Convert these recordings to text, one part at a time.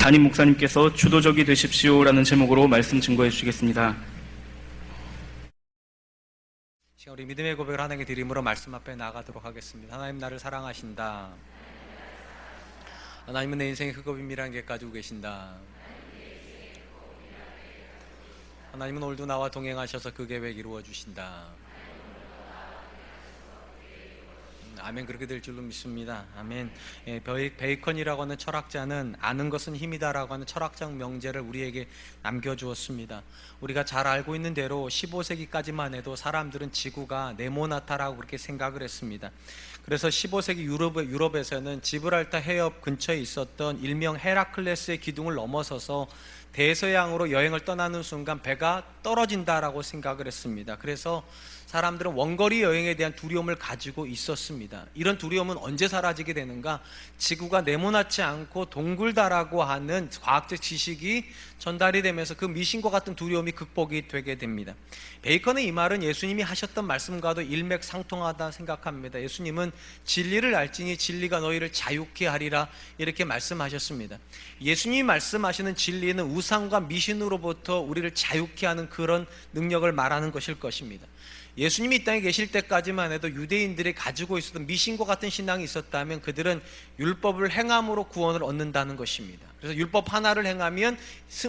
담임 목사님께서 주도적이 되십시오라는 제목으로 말씀 증거해 주시겠습니다. 우리 믿음의 고백을 하나님께 드림으로 말씀 앞에 나가도록 하겠습니다. 하나님, 나를 사랑하신다. 하나님은 내 인생의 흑업임이라는 게 가지고 계신다. 하나님은 오늘도 나와 동행하셔서 그 계획 이루어 주신다. 아멘. 그렇게 될 줄로 믿습니다. 아멘. 베이컨이라고 하는 철학자는 아는 것은 힘이다라고 하는 철학적 명제를 우리에게 남겨주었습니다. 우리가 잘 알고 있는 대로 15세기까지만 해도 사람들은 지구가 네모나타라고 그렇게 생각을 했습니다. 그래서 15세기 유럽에서는 지브랄타 해협 근처에 있었던 일명 헤라클레스의 기둥을 넘어서서 대서양으로 여행을 떠나는 순간 배가 떨어진다라고 생각을 했습니다. 그래서 사람들은 원거리 여행에 대한 두려움을 가지고 있었습니다. 이런 두려움은 언제 사라지게 되는가? 지구가 네모나지 않고 동글다라고 하는 과학적 지식이 전달이 되면서 그 미신과 같은 두려움이 극복이 되게 됩니다. 베이컨의 이 말은 예수님이 하셨던 말씀과도 일맥상통하다 생각합니다. 예수님은 진리를 알지니 진리가 너희를 자유케 하리라 이렇게 말씀하셨습니다. 예수님이 말씀하시는 진리는 우상과 미신으로부터 우리를 자유케 하는 그런 능력을 말하는 것일 것입니다. 예수님이 이 땅에 계실 때까지만 해도 유대인들이 가지고 있었던 미신과 같은 신앙이 있었다면 그들은 율법을 행함으로 구원을 얻는다는 것입니다. 그래서 율법 하나를 행하면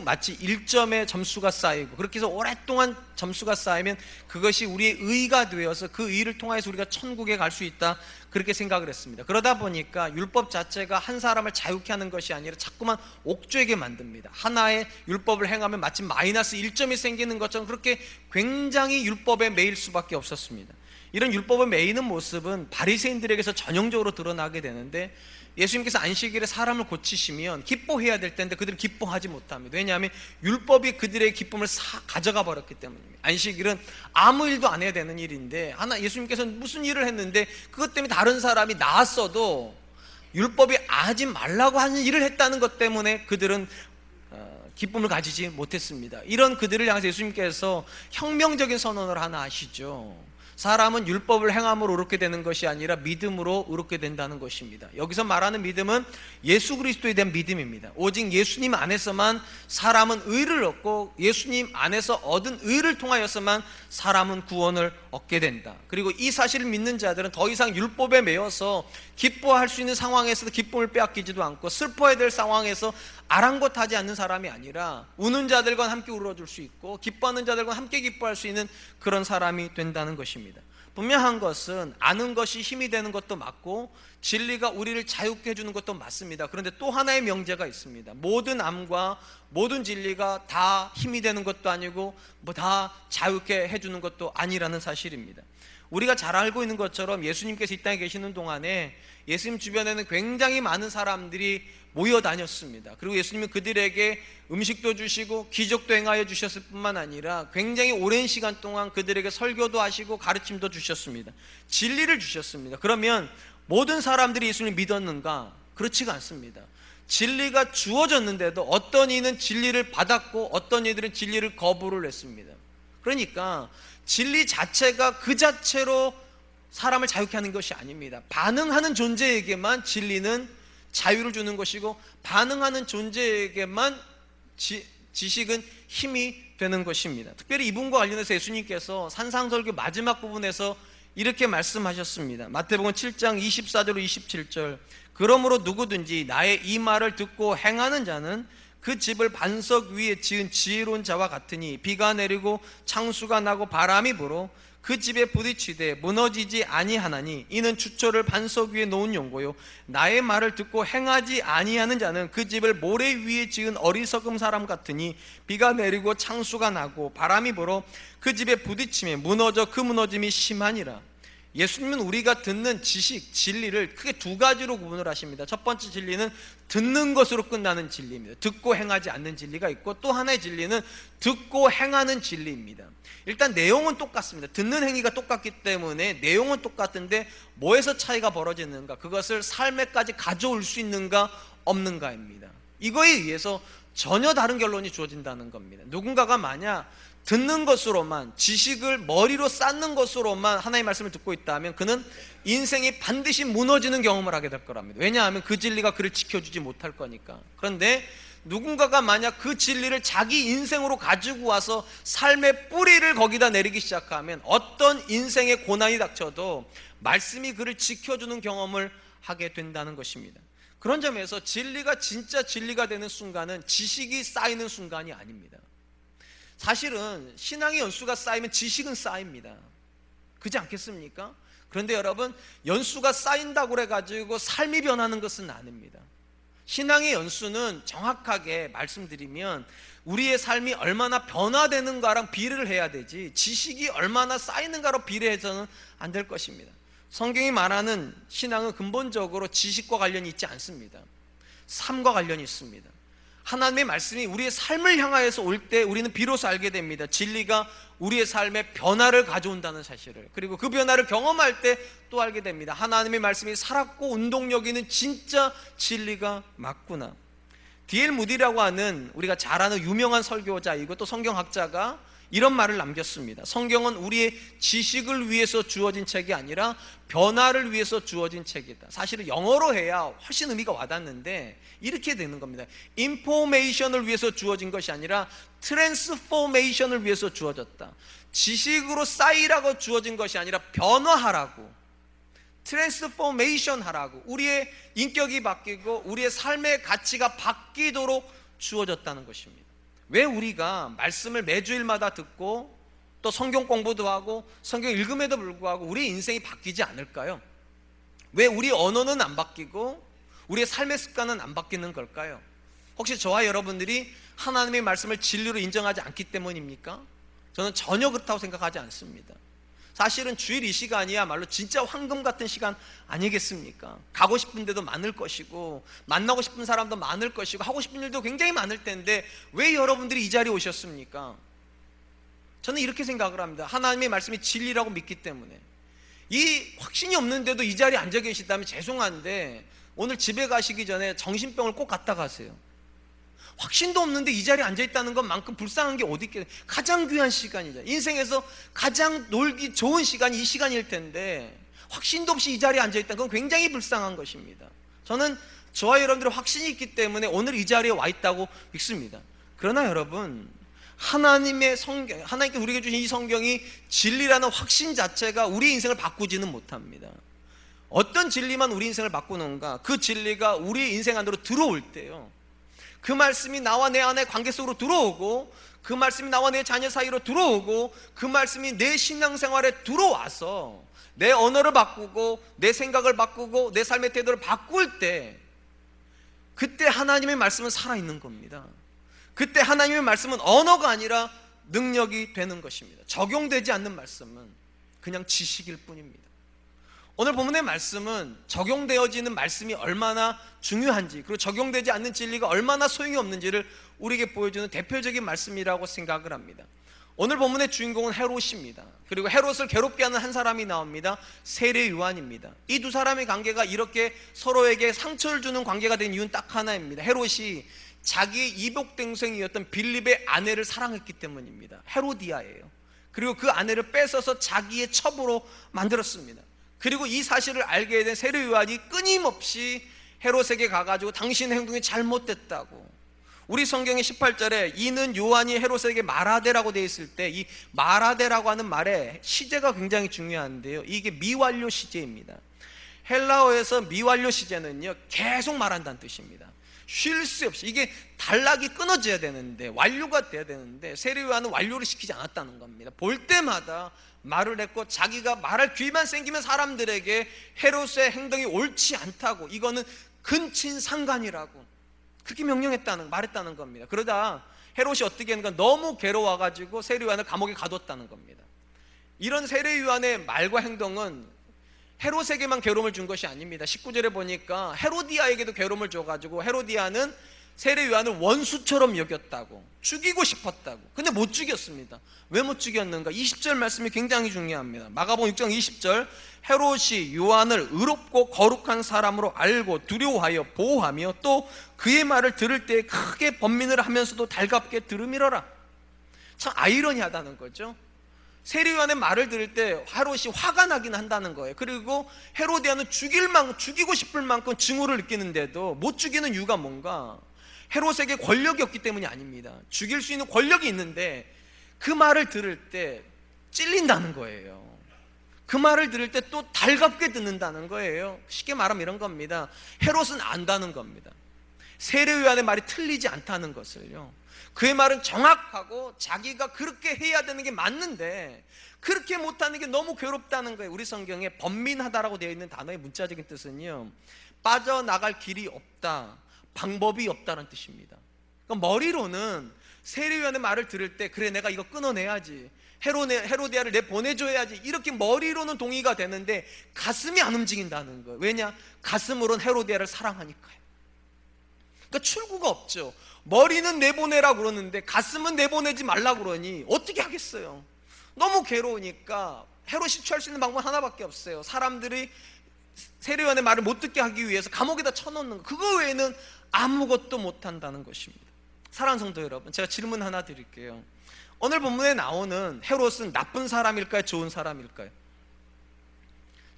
마치 1점의 점수가 쌓이고, 그렇게 해서 오랫동안 점수가 쌓이면 그것이 우리의 의가 되어서 그 의를 통해서 우리가 천국에 갈 수 있다, 그렇게 생각을 했습니다. 그러다 보니까 율법 자체가 한 사람을 자유케 하는 것이 아니라 자꾸만 옥죄게 만듭니다. 하나의 율법을 행하면 마치 마이너스 1점이 생기는 것처럼 그렇게 굉장히 율법에 매일 수밖에 없었습니다. 이런 율법에 매이는 모습은 바리새인들에게서 전형적으로 드러나게 되는데, 예수님께서 안식일에 사람을 고치시면 기뻐해야 될 텐데 그들은 기뻐하지 못합니다. 왜냐하면 율법이 그들의 기쁨을 가져가 버렸기 때문입니다. 안식일은 아무 일도 안 해야 되는 일인데, 예수님께서는 무슨 일을 했는데 그것 때문에 다른 사람이 나았어도 율법이 하지 말라고 하는 일을 했다는 것 때문에 그들은 기쁨을 가지지 못했습니다. 이런 그들을 향해서 예수님께서 혁명적인 선언을 하나 하시죠. 사람은 율법을 행함으로 의롭게 되는 것이 아니라 믿음으로 의롭게 된다는 것입니다. 여기서 말하는 믿음은 예수 그리스도에 대한 믿음입니다. 오직 예수님 안에서만 사람은 의를 얻고, 예수님 안에서 얻은 의를 통하여서만 사람은 구원을 얻게 된다. 그리고 이 사실을 믿는 자들은 더 이상 율법에 매여서 기뻐할 수 있는 상황에서도 기쁨을 빼앗기지도 않고, 슬퍼해야 될 상황에서 아랑곳하지 않는 사람이 아니라 우는 자들과 함께 울어줄 수 있고 기뻐하는 자들과 함께 기뻐할 수 있는 그런 사람이 된다는 것입니다. 분명한 것은 아는 것이 힘이 되는 것도 맞고 진리가 우리를 자유케 해주는 것도 맞습니다. 그런데 또 하나의 명제가 있습니다. 모든 암과 모든 진리가 다 힘이 되는 것도 아니고 다 자유케 해주는 것도 아니라는 사실입니다. 우리가 잘 알고 있는 것처럼 예수님께서 이 땅에 계시는 동안에 예수님 주변에는 굉장히 많은 사람들이 모여 다녔습니다. 그리고 예수님은 그들에게 음식도 주시고 기적도 행하여 주셨을 뿐만 아니라 굉장히 오랜 시간 동안 그들에게 설교도 하시고 가르침도 주셨습니다. 진리를 주셨습니다. 그러면 모든 사람들이 예수님을 믿었는가? 그렇지가 않습니다. 진리가 주어졌는데도 어떤 이는 진리를 받았고 어떤 이들은 진리를 거부를 했습니다. 그러니까 진리 자체가 그 자체로 사람을 자유케 하는 것이 아닙니다. 반응하는 존재에게만 진리는 자유를 주는 것이고, 반응하는 존재에게만 지식은 힘이 되는 것입니다. 특별히 이분과 관련해서 예수님께서 산상설교 마지막 부분에서 이렇게 말씀하셨습니다. 마태복음 7장 24절로 27절. 그러므로 누구든지 나의 이 말을 듣고 행하는 자는 그 집을 반석 위에 지은 지혜로운 자와 같으니 비가 내리고 창수가 나고 바람이 불어 그 집에 부딪히되 무너지지 아니하나니 이는 주초를 반석 위에 놓은 용고요 나의 말을 듣고 행하지 아니하는 자는 그 집을 모래 위에 지은 어리석은 사람 같으니 비가 내리고 창수가 나고 바람이 불어 그 집에 부딪히며 무너져 그 무너짐이 심하니라. 예수님은 우리가 듣는 지식, 진리를 크게 두 가지로 구분을 하십니다. 첫 번째 진리는 듣는 것으로 끝나는 진리입니다. 듣고 행하지 않는 진리가 있고, 또 하나의 진리는 듣고 행하는 진리입니다. 일단 내용은 똑같습니다. 듣는 행위가 똑같기 때문에 내용은 똑같은데 뭐에서 차이가 벌어지는가? 그것을 삶에까지 가져올 수 있는가 없는가입니다. 이거에 의해서 전혀 다른 결론이 주어진다는 겁니다. 누군가가 만약 듣는 것으로만, 지식을 머리로 쌓는 것으로만 하나님의 말씀을 듣고 있다면 그는 인생이 반드시 무너지는 경험을 하게 될 거랍니다. 왜냐하면 그 진리가 그를 지켜주지 못할 거니까. 그런데 누군가가 만약 그 진리를 자기 인생으로 가지고 와서 삶의 뿌리를 거기다 내리기 시작하면 어떤 인생의 고난이 닥쳐도 말씀이 그를 지켜주는 경험을 하게 된다는 것입니다. 그런 점에서 진리가 진짜 진리가 되는 순간은 지식이 쌓이는 순간이 아닙니다. 사실은 신앙의 연수가 쌓이면 지식은 쌓입니다. 그렇지 않겠습니까? 그런데 여러분, 연수가 쌓인다고 해가지고 삶이 변하는 것은 아닙니다. 신앙의 연수는 정확하게 말씀드리면 우리의 삶이 얼마나 변화되는가랑 비례를 해야 되지, 지식이 얼마나 쌓이는가로 비례해서는 안 될 것입니다. 성경이 말하는 신앙은 근본적으로 지식과 관련이 있지 않습니다. 삶과 관련이 있습니다. 하나님의 말씀이 우리의 삶을 향하여서 올 때 우리는 비로소 알게 됩니다. 진리가 우리의 삶에 변화를 가져온다는 사실을. 그리고 그 변화를 경험할 때 또 알게 됩니다. 하나님의 말씀이 살았고 운동력 있는 진짜 진리가 맞구나. D.L. 무디라고 하는 우리가 잘 아는 유명한 설교자이고 또 성경학자가 이런 말을 남겼습니다. 성경은 우리의 지식을 위해서 주어진 책이 아니라 변화를 위해서 주어진 책이다. 사실은 영어로 해야 훨씬 의미가 와닿는데 이렇게 되는 겁니다. 인포메이션을 위해서 주어진 것이 아니라 트랜스포메이션을 위해서 주어졌다. 지식으로 쌓이라고 주어진 것이 아니라 변화하라고, 트랜스포메이션 하라고, 우리의 인격이 바뀌고 우리의 삶의 가치가 바뀌도록 주어졌다는 것입니다. 왜 우리가 말씀을 매주일마다 듣고 또 성경 공부도 하고 성경 읽음에도 불구하고 우리 인생이 바뀌지 않을까요? 왜 우리 언어는 안 바뀌고 우리의 삶의 습관은 안 바뀌는 걸까요? 혹시 저와 여러분들이 하나님의 말씀을 진리로 인정하지 않기 때문입니까? 저는 전혀 그렇다고 생각하지 않습니다. 사실은 주일 이 시간이야말로 진짜 황금 같은 시간 아니겠습니까? 가고 싶은 데도 많을 것이고 만나고 싶은 사람도 많을 것이고 하고 싶은 일도 굉장히 많을 텐데 왜 여러분들이 이 자리에 오셨습니까? 저는 이렇게 생각을 합니다. 하나님의 말씀이 진리라고 믿기 때문에. 이 확신이 없는데도 이 자리에 앉아 계시다면 죄송한데 오늘 집에 가시기 전에 정신병을 꼭 갖다 가세요. 확신도 없는데 이 자리에 앉아있다는 것만큼 불쌍한 게 어디 있겠어요. 가장 귀한 시간이죠. 인생에서 가장 놀기 좋은 시간이 이 시간일 텐데 확신도 없이 이 자리에 앉아있다는 건 굉장히 불쌍한 것입니다. 저는 저와 여러분들의 확신이 있기 때문에 오늘 이 자리에 와 있다고 믿습니다. 그러나 여러분, 하나님의 성경, 하나님께 우리에게 주신 이 성경이 진리라는 확신 자체가 우리 인생을 바꾸지는 못합니다. 어떤 진리만 우리 인생을 바꾸는가? 그 진리가 우리 인생 안으로 들어올 때요, 그 말씀이 나와 내 안에 관계 속으로 들어오고 그 말씀이 나와 내 자녀 사이로 들어오고 그 말씀이 내 신앙생활에 들어와서 내 언어를 바꾸고 내 생각을 바꾸고 내 삶의 태도를 바꿀 때, 그때 하나님의 말씀은 살아있는 겁니다. 그때 하나님의 말씀은 언어가 아니라 능력이 되는 것입니다. 적용되지 않는 말씀은 그냥 지식일 뿐입니다. 오늘 본문의 말씀은 적용되어지는 말씀이 얼마나 중요한지, 그리고 적용되지 않는 진리가 얼마나 소용이 없는지를 우리에게 보여주는 대표적인 말씀이라고 생각을 합니다. 오늘 본문의 주인공은 헤롯입니다. 그리고 헤롯을 괴롭게 하는 한 사람이 나옵니다. 세례 요한입니다. 이 두 사람의 관계가 이렇게 서로에게 상처를 주는 관계가 된 이유는 딱 하나입니다. 헤롯이 자기의 이복 동생이었던 빌립의 아내를 사랑했기 때문입니다. 헤로디아예요. 그리고 그 아내를 뺏어서 자기의 첩으로 만들었습니다. 그리고 이 사실을 알게 된 세례 요한이 끊임없이 헤롯에게 가가지고 당신의 행동이 잘못됐다고, 우리 성경의 18절에 이는 요한이 헤롯에게 말하되라고 되어 있을 때 이 말하되라고 하는 말의 시제가 굉장히 중요한데요, 이게 미완료 시제입니다. 헬라어에서 미완료 시제는요, 계속 말한다는 뜻입니다. 쉴 새 없이, 이게 단락이 끊어져야 되는데, 완료가 돼야 되는데 세례 요한은 완료를 시키지 않았다는 겁니다. 볼 때마다 말을 했고 자기가 말할 귀만 생기면 사람들에게 헤롯의 행동이 옳지 않다고, 이거는 근친상간이라고 그렇게 말했다는 겁니다. 그러다 헤롯이 어떻게 했는가, 너무 괴로워가지고 세례 요한을 감옥에 가뒀다는 겁니다. 이런 세례 요한의 말과 행동은 헤롯에게만 괴로움을 준 것이 아닙니다. 19절에 보니까 헤로디아에게도 괴로움을 줘가지고 헤로디아는 세례 요한을 원수처럼 여겼다고, 죽이고 싶었다고. 근데 못 죽였습니다. 왜 못 죽였는가? 20절 말씀이 굉장히 중요합니다. 마가복음 6장 20절, 헤롯이 요한을 의롭고 거룩한 사람으로 알고 두려워하여 보호하며 또 그의 말을 들을 때 크게 번민을 하면서도 달갑게 들으미러라. 참 아이러니하다는 거죠. 세례 요한의 말을 들을 때 헤롯이 화가 나긴 한다는 거예요. 그리고 헤로디아는 죽이고 싶을 만큼 증오를 느끼는데도 못 죽이는 이유가 뭔가? 헤롯에게 권력이 없기 때문이 아닙니다. 죽일 수 있는 권력이 있는데 그 말을 들을 때 찔린다는 거예요. 그 말을 들을 때 또 달갑게 듣는다는 거예요. 쉽게 말하면 이런 겁니다. 헤롯은 안다는 겁니다. 세례요한의 말이 틀리지 않다는 것을요. 그의 말은 정확하고 자기가 그렇게 해야 되는 게 맞는데 그렇게 못하는 게 너무 괴롭다는 거예요. 우리 성경에 번민하다라고 되어 있는 단어의 문자적인 뜻은요, 빠져나갈 길이 없다, 방법이 없다는 뜻입니다. 그러니까 머리로는 세례요한의 말을 들을 때 그래 내가 이거 끊어내야지, 헤로디아를 내 보내줘야지, 이렇게 머리로는 동의가 되는데 가슴이 안 움직인다는 거예요. 왜냐? 가슴으로는 헤로디아를 사랑하니까요. 그러니까 출구가 없죠. 머리는 내보내라 그러는데 가슴은 내보내지 말라 그러니 어떻게 하겠어요? 너무 괴로우니까 헤롯이 취할 수 있는 방법은 하나밖에 없어요. 사람들이 세례요한의 말을 못 듣게 하기 위해서 감옥에다 쳐넣는 거, 그거 외에는 아무것도 못한다는 것입니다. 사랑하는 성도 여러분, 제가 질문 하나 드릴게요. 오늘 본문에 나오는 헤롯은 나쁜 사람일까요? 좋은 사람일까요?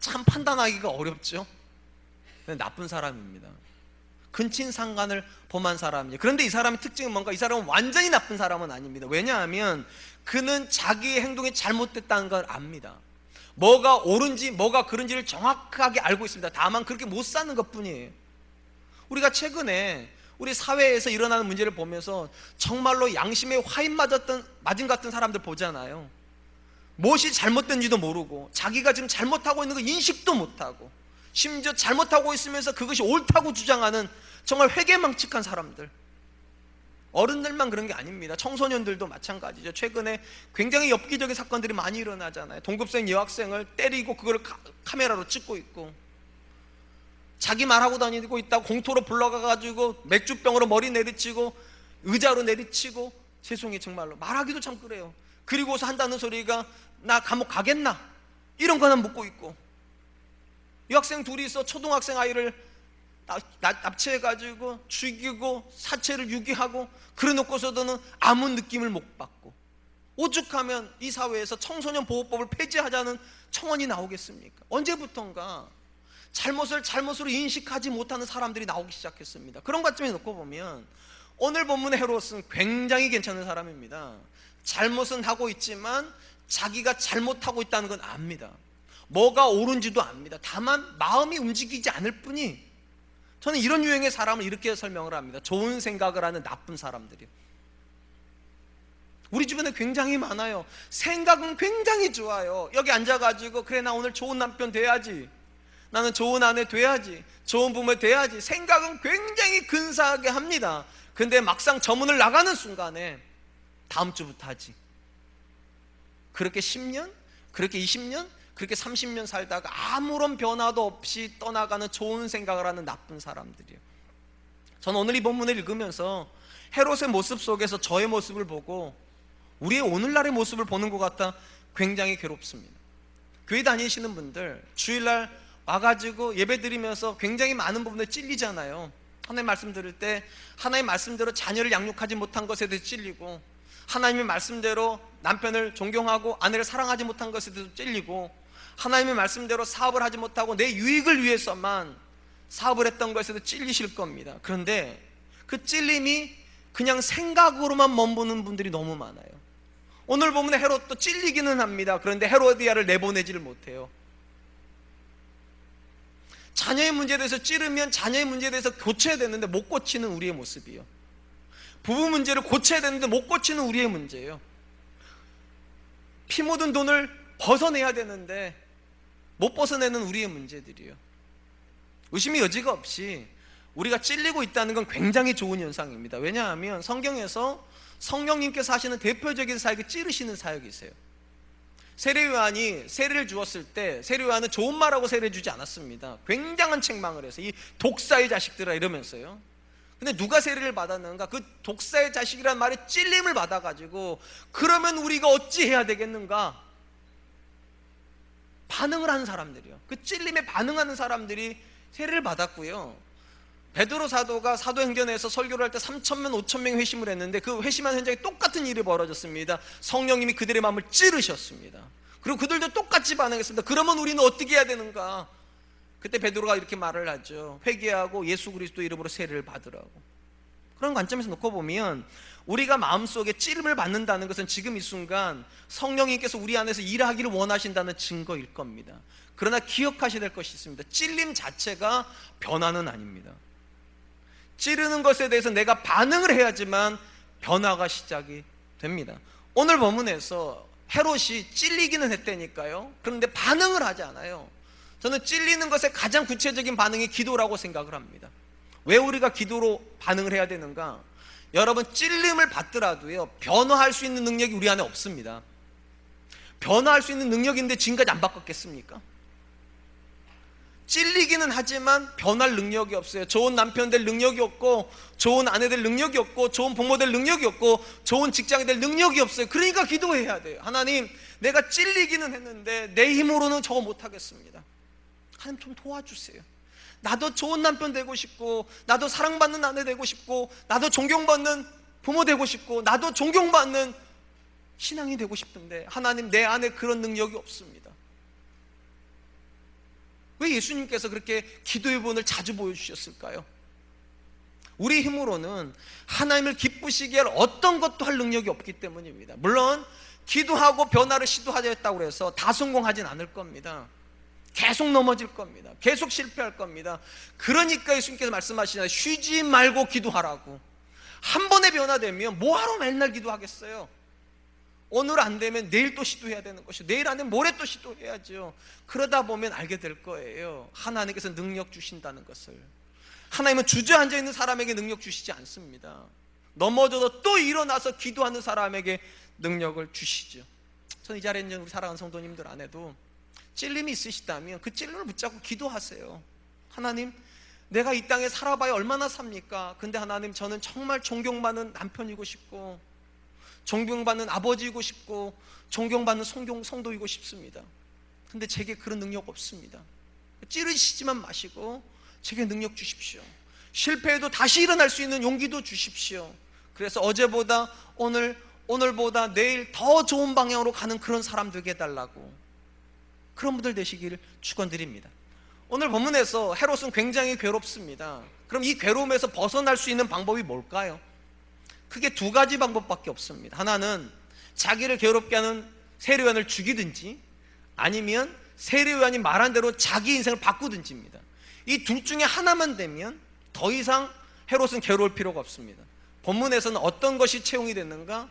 참 판단하기가 어렵죠. 나쁜 사람입니다. 근친상간을 범한 사람이에요. 그런데 이 사람의 특징은 뭔가? 이 사람은 완전히 나쁜 사람은 아닙니다. 왜냐하면 그는 자기의 행동이 잘못됐다는 걸 압니다. 뭐가 옳은지 뭐가 그른지를 정확하게 알고 있습니다. 다만 그렇게 못 사는 것 뿐이에요. 우리가 최근에 우리 사회에서 일어나는 문제를 보면서 정말로 양심에 화인 맞은 같은 사람들 보잖아요. 무엇이 잘못된지도 모르고 자기가 지금 잘못하고 있는 거 인식도 못하고 심지어 잘못하고 있으면서 그것이 옳다고 주장하는 정말 회개망측한 사람들. 어른들만 그런 게 아닙니다. 청소년들도 마찬가지죠. 최근에 굉장히 엽기적인 사건들이 많이 일어나잖아요. 동급생 여학생을 때리고 그걸 카메라로 찍고 있고, 자기 말하고 다니고 있다고 공터로 불러가가지고 맥주병으로 머리 내리치고 의자로 내리치고, 세상에 정말로 말하기도 참 그래요. 그리고서 한다는 소리가 나 감옥 가겠나? 이런 거는 묻고 있고, 여학생 둘이서 초등학생 아이를 납치해가지고 죽이고 사체를 유기하고 그래놓고서도는 아무 느낌을 못 받고, 오죽하면 이 사회에서 청소년 보호법을 폐지하자는 청원이 나오겠습니까? 언제부턴가 잘못을 잘못으로 인식하지 못하는 사람들이 나오기 시작했습니다. 그런 관점에 놓고 보면 오늘 본문의 헤롯은 굉장히 괜찮은 사람입니다. 잘못은 하고 있지만 자기가 잘못하고 있다는 건 압니다. 뭐가 옳은지도 압니다. 다만 마음이 움직이지 않을 뿐이, 저는 이런 유형의 사람을 이렇게 설명을 합니다. 좋은 생각을 하는 나쁜 사람들이요. 우리 주변에 굉장히 많아요. 생각은 굉장히 좋아요. 여기 앉아가지고 그래 나 오늘 좋은 남편 돼야지, 나는 좋은 아내 돼야지, 좋은 부모 돼야지, 생각은 굉장히 근사하게 합니다. 근데 막상 저 문을 나가는 순간에 다음 주부터 하지. 그렇게 10년, 그렇게 20년, 그렇게 30년 살다가 아무런 변화도 없이 떠나가는 좋은 생각을 하는 나쁜 사람들이에요. 저는 오늘 이 본문을 읽으면서 헤롯의 모습 속에서 저의 모습을 보고 우리의 오늘날의 모습을 보는 것 같아 굉장히 괴롭습니다. 교회 다니시는 분들 주일날 와가지고 예배 드리면서 굉장히 많은 부분에 찔리잖아요. 하나님 말씀 들을 때 하나님 말씀대로 자녀를 양육하지 못한 것에 대해서 찔리고, 하나님의 말씀대로 남편을 존경하고 아내를 사랑하지 못한 것에 대해서 찔리고, 하나님의 말씀대로 사업을 하지 못하고 내 유익을 위해서만 사업을 했던 것에도 찔리실 겁니다. 그런데 그 찔림이 그냥 생각으로만 머무는 분들이 너무 많아요. 오늘 보면 헤롯도 찔리기는 합니다. 그런데 헤로디아를 내보내지를 못해요. 자녀의 문제에 대해서 찌르면 자녀의 문제에 대해서 고쳐야 되는데 못 고치는 우리의 모습이에요. 부부 문제를 고쳐야 되는데 못 고치는 우리의 문제예요. 피 묻은 돈을 벗어내야 되는데 못 벗어내는 우리의 문제들이에요. 의심의 여지가 없이 우리가 찔리고 있다는 건 굉장히 좋은 현상입니다. 왜냐하면 성경에서 성령님께서 하시는 대표적인 사역이 찌르시는 사역이세요. 세례요한이 세례를 주었을 때 세례요한은 좋은 말하고 세례 주지 않았습니다. 굉장한 책망을 해서 이 독사의 자식들아 이러면서요. 근데 누가 세례를 받았는가? 그 독사의 자식이라는 말에 찔림을 받아가지고 그러면 우리가 어찌 해야 되겠는가? 반응을 하는 사람들이요. 그 찔림에 반응하는 사람들이 세례를 받았고요. 베드로 사도가 사도행전에서 설교를 할 때 3,000명, 5,000명 회심을 했는데 그 회심한 현장에 똑같은 일이 벌어졌습니다. 성령님이 그들의 마음을 찌르셨습니다. 그리고 그들도 똑같이 반응했습니다. 그러면 우리는 어떻게 해야 되는가? 그때 베드로가 이렇게 말을 하죠. 회개하고 예수 그리스도 이름으로 세례를 받으라고. 그런 관점에서 놓고 보면 우리가 마음속에 찌름을 받는다는 것은 지금 이 순간 성령님께서 우리 안에서 일하기를 원하신다는 증거일 겁니다. 그러나 기억하셔야 될 것이 있습니다. 찔림 자체가 변화는 아닙니다. 찌르는 것에 대해서 내가 반응을 해야지만 변화가 시작이 됩니다. 오늘 본문에서 헤롯이 찔리기는 했다니까요. 그런데 반응을 하지 않아요. 저는 찔리는 것의 가장 구체적인 반응이 기도라고 생각을 합니다. 왜 우리가 기도로 반응을 해야 되는가? 여러분, 찔림을 받더라도요, 변화할 수 있는 능력이 우리 안에 없습니다. 변화할 수 있는 능력인데 지금까지 안 바꿨겠습니까? 찔리기는 하지만 변할 능력이 없어요. 좋은 남편 될 능력이 없고, 좋은 아내 될 능력이 없고, 좋은 부모 될 능력이 없고, 좋은 직장이 될 능력이 없어요. 그러니까 기도해야 돼요. 하나님, 내가 찔리기는 했는데 내 힘으로는 저거 못하겠습니다. 하나님 좀 도와주세요. 나도 좋은 남편 되고 싶고, 나도 사랑받는 아내 되고 싶고, 나도 존경받는 부모 되고 싶고, 나도 존경받는 신앙이 되고 싶은데 하나님, 내 안에 그런 능력이 없습니다. 왜 예수님께서 그렇게 기도의 본을 자주 보여주셨을까요? 우리 힘으로는 하나님을 기쁘시게 할 어떤 것도 할 능력이 없기 때문입니다. 물론 기도하고 변화를 시도하겠다고 해서 다 성공하진 않을 겁니다. 계속 넘어질 겁니다. 계속 실패할 겁니다. 그러니까 예수님께서 말씀하시잖아요. 쉬지 말고 기도하라고. 한 번에 변화되면 뭐하러 맨날 기도하겠어요? 오늘 안 되면 내일 또 시도해야 되는 것이고, 내일 안 되면 모레 또 시도해야죠. 그러다 보면 알게 될 거예요. 하나님께서 능력 주신다는 것을. 하나님은 주저앉아 있는 사람에게 능력 주시지 않습니다. 넘어져도 또 일어나서 기도하는 사람에게 능력을 주시죠. 저는 이 자리에 있는 우리 사랑하는 성도님들 안에도 찔림이 있으시다면 그 찔림을 붙잡고 기도하세요. 하나님, 내가 이 땅에 살아봐야 얼마나 삽니까? 근데 하나님, 저는 정말 존경받는 남편이고 싶고, 존경받는 아버지이고 싶고, 존경받는 성도이고 싶습니다. 근데 제게 그런 능력 없습니다. 찌르시지만 마시고 제게 능력 주십시오. 실패해도 다시 일어날 수 있는 용기도 주십시오. 그래서 어제보다 오늘보다 내일 더 좋은 방향으로 가는 그런 사람 되게 해달라고, 그런 분들 되시기를 축원드립니다. 오늘 본문에서 헤롯은 굉장히 괴롭습니다. 그럼 이 괴로움에서 벗어날 수 있는 방법이 뭘까요? 크게 두 가지 방법밖에 없습니다. 하나는 자기를 괴롭게 하는 세례요한을 죽이든지, 아니면 세례요한이 말한 대로 자기 인생을 바꾸든지입니다. 이 둘 중에 하나만 되면 더 이상 헤롯은 괴로울 필요가 없습니다. 본문에서는 어떤 것이 채용이 됐는가?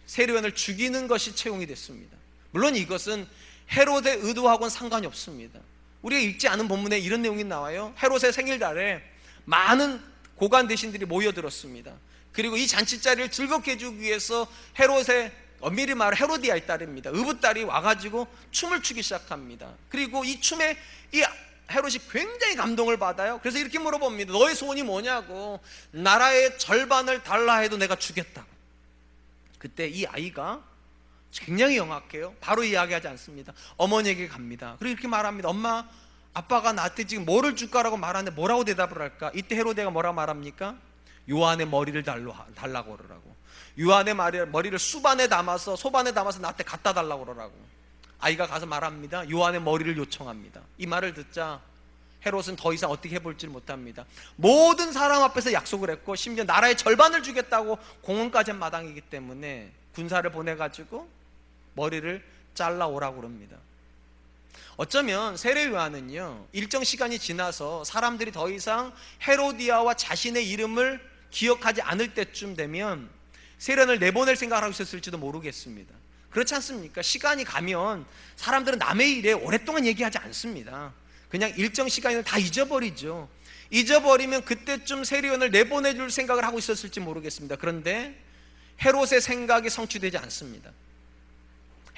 세례요한을 죽이는 것이 채용이 됐습니다. 물론 이것은 헤롯의 의도하고는 상관이 없습니다. 우리가 읽지 않은 본문에 이런 내용이 나와요. 헤롯의 생일날에 많은 고관 대신들이 모여들었습니다. 그리고 이 잔치자리를 즐겁게 해주기 위해서 헤롯의, 엄밀히 말해 헤로디아의 딸입니다, 의붓딸이 와가지고 춤을 추기 시작합니다. 그리고 이 춤에 이 헤롯이 굉장히 감동을 받아요. 그래서 이렇게 물어봅니다. 너의 소원이 뭐냐고. 나라의 절반을 달라 해도 내가 주겠다고. 그때 이 아이가 굉장히 영악해요. 바로 이야기하지 않습니다. 어머니에게 갑니다. 그리고 이렇게 말합니다. 엄마, 아빠가 나한테 지금 뭐를 줄까라고 말하는데 뭐라고 대답을 할까? 이때 헤로데가 뭐라고 말합니까? 요한의 머리를 달라고 그러라고. 요한의 머리를 소반에 담아서 나한테 갖다 달라고 그러라고. 아이가 가서 말합니다. 요한의 머리를 요청합니다. 이 말을 듣자 헤롯은 더 이상 어떻게 해볼지를 못합니다. 모든 사람 앞에서 약속을 했고, 심지어 나라의 절반을 주겠다고 공언까지 한 마당이기 때문에 군사를 보내가지고 머리를 잘라오라고 그럽니다. 어쩌면 세례요한은요, 일정 시간이 지나서 사람들이 더 이상 헤로디아와 자신의 이름을 기억하지 않을 때쯤 되면 세례요한을 내보낼 생각을 하고 있었을지도 모르겠습니다. 그렇지 않습니까? 시간이 가면 사람들은 남의 일에 오랫동안 얘기하지 않습니다. 그냥 일정 시간이면 다 잊어버리죠. 잊어버리면 그때쯤 세례요한을 내보내줄 생각을 하고 있었을지 모르겠습니다. 그런데 헤롯의 생각이 성취되지 않습니다.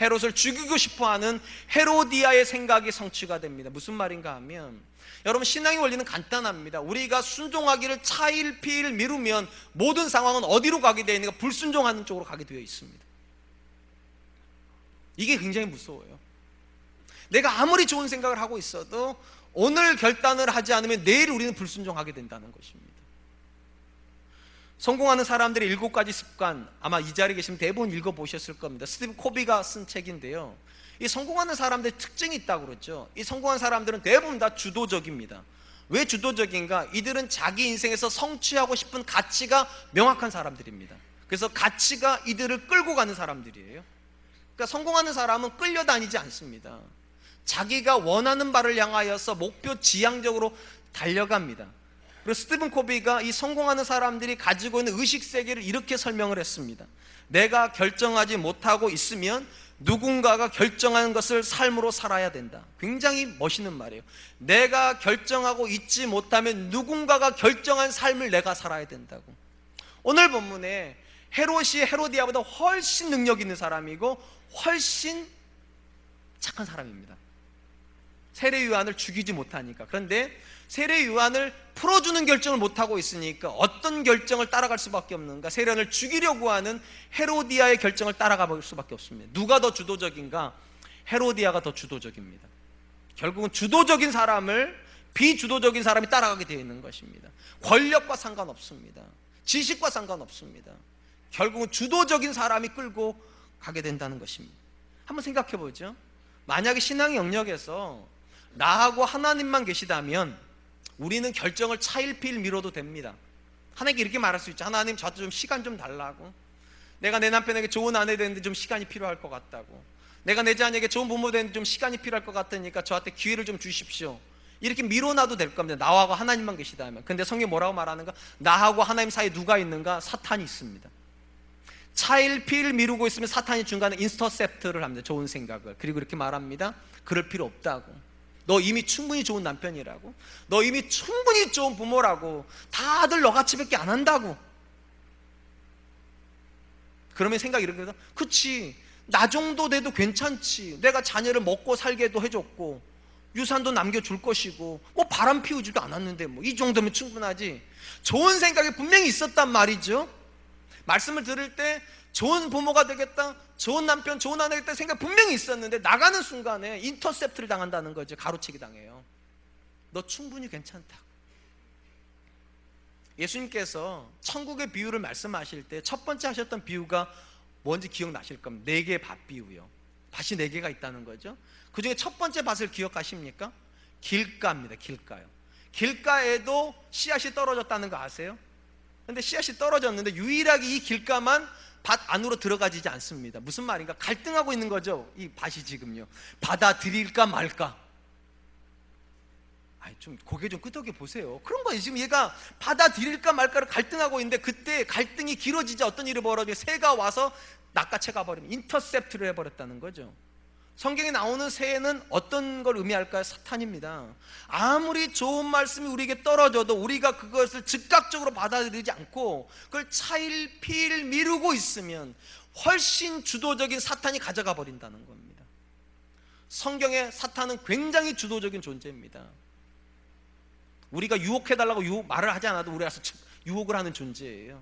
헤롯을 죽이고 싶어하는 헤로디아의 생각이 성취가 됩니다. 무슨 말인가 하면, 여러분, 신앙의 원리는 간단합니다. 우리가 순종하기를 차일피일 미루면 모든 상황은 어디로 가게 되어 있는가? 불순종하는 쪽으로 가게 되어 있습니다. 이게 굉장히 무서워요. 내가 아무리 좋은 생각을 하고 있어도 오늘 결단을 하지 않으면 내일 우리는 불순종하게 된다는 것입니다. 성공하는 사람들의 7가지 습관, 아마 이 자리에 계시면 대부분 읽어보셨을 겁니다. 스티브 코비가 쓴 책인데요, 이 성공하는 사람들의 특징이 있다고 그러죠. 이 성공한 사람들은 대부분 다 주도적입니다. 왜 주도적인가? 이들은 자기 인생에서 성취하고 싶은 가치가 명확한 사람들입니다. 그래서 가치가 이들을 끌고 가는 사람들이에요. 그러니까 성공하는 사람은 끌려다니지 않습니다. 자기가 원하는 바를 향하여서 목표 지향적으로 달려갑니다. 그리고 스티븐 코비가 이 성공하는 사람들이 가지고 있는 의식세계를 이렇게 설명을 했습니다. 내가 결정하지 못하고 있으면 누군가가 결정하는 것을 삶으로 살아야 된다. 굉장히 멋있는 말이에요. 내가 결정하고 있지 못하면 누군가가 결정한 삶을 내가 살아야 된다고. 오늘 본문에 헤롯이 헤로디아보다 훨씬 능력 있는 사람이고 훨씬 착한 사람입니다. 세례 요한을 죽이지 못하니까. 그런데 세례 요한을 풀어주는 결정을 못하고 있으니까 어떤 결정을 따라갈 수밖에 없는가? 세례 요한을 죽이려고 하는 헤로디아의 결정을 따라가 볼 수밖에 없습니다. 누가 더 주도적인가? 헤로디아가 더 주도적입니다. 결국은 주도적인 사람을 비주도적인 사람이 따라가게 되어 있는 것입니다. 권력과 상관없습니다. 지식과 상관없습니다. 결국은 주도적인 사람이 끌고 가게 된다는 것입니다. 한번 생각해 보죠. 만약에 신앙의 영역에서 나하고 하나님만 계시다면 우리는 결정을 차일피일 미뤄도 됩니다. 하나님께 이렇게 말할 수 있죠. 하나님, 저도 좀 시간 좀 달라고. 내가 내 남편에게 좋은 아내 되는데 좀 시간이 필요할 것 같다고. 내가 내 자녀에게 좋은 부모 되는데 좀 시간이 필요할 것 같으니까 저한테 기회를 좀 주십시오. 이렇게 미뤄놔도 될 겁니다. 나하고 하나님만 계시다면. 근데 성경이 뭐라고 말하는가? 나하고 하나님 사이에 누가 있는가? 사탄이 있습니다. 차일피일 미루고 있으면 사탄이 중간에 인터셉트를 합니다. 좋은 생각을. 그리고 이렇게 말합니다. 그럴 필요 없다고. 너 이미 충분히 좋은 남편이라고. 너 이미 충분히 좋은 부모라고. 다들 너같이밖에 안 한다고. 그러면 생각이 이렇게 돼서, 그치, 나 정도 돼도 괜찮지. 내가 자녀를 먹고 살게도 해줬고 유산도 남겨줄 것이고 뭐 바람 피우지도 않았는데 뭐 이 정도면 충분하지. 좋은 생각이 분명히 있었단 말이죠. 말씀을 들을 때 좋은 부모가 되겠다, 좋은 남편, 좋은 아내 되겠다 생각 분명히 있었는데 나가는 순간에 인터셉트를 당한다는 거죠. 가로채기 당해요. 너 충분히 괜찮다. 예수님께서 천국의 비유를 말씀하실 때 첫 번째 하셨던 비유가 뭔지 기억나실 겁니다. 4개의 밭 비유요. 밭이 4개가 있다는 거죠. 그 중에 첫 번째 밭을 기억하십니까? 길가입니다. 길가요. 길가에도 씨앗이 떨어졌다는 거 아세요? 근데 씨앗이 떨어졌는데 유일하게 이 길가만 밭 안으로 들어가지지 않습니다. 무슨 말인가? 갈등하고 있는 거죠. 이 밭이 지금요. 받아들일까 말까. 좀 고개 좀 끄덕여 보세요. 그런 거예요. 지금 얘가 받아들일까 말까를 갈등하고 있는데 그때 갈등이 길어지자 어떤 일이 벌어져요? 새가 와서 낚아채가 버리면 인터셉트를 해버렸다는 거죠. 성경에 나오는 새는 어떤 걸 의미할까요? 사탄입니다. 아무리 좋은 말씀이 우리에게 떨어져도 우리가 그것을 즉각적으로 받아들이지 않고 그걸 차일피일 미루고 있으면 훨씬 주도적인 사탄이 가져가 버린다는 겁니다. 성경에 사탄은 굉장히 주도적인 존재입니다. 우리가 유혹해달라고 말을 하지 않아도 우리 와서 유혹을 하는 존재예요.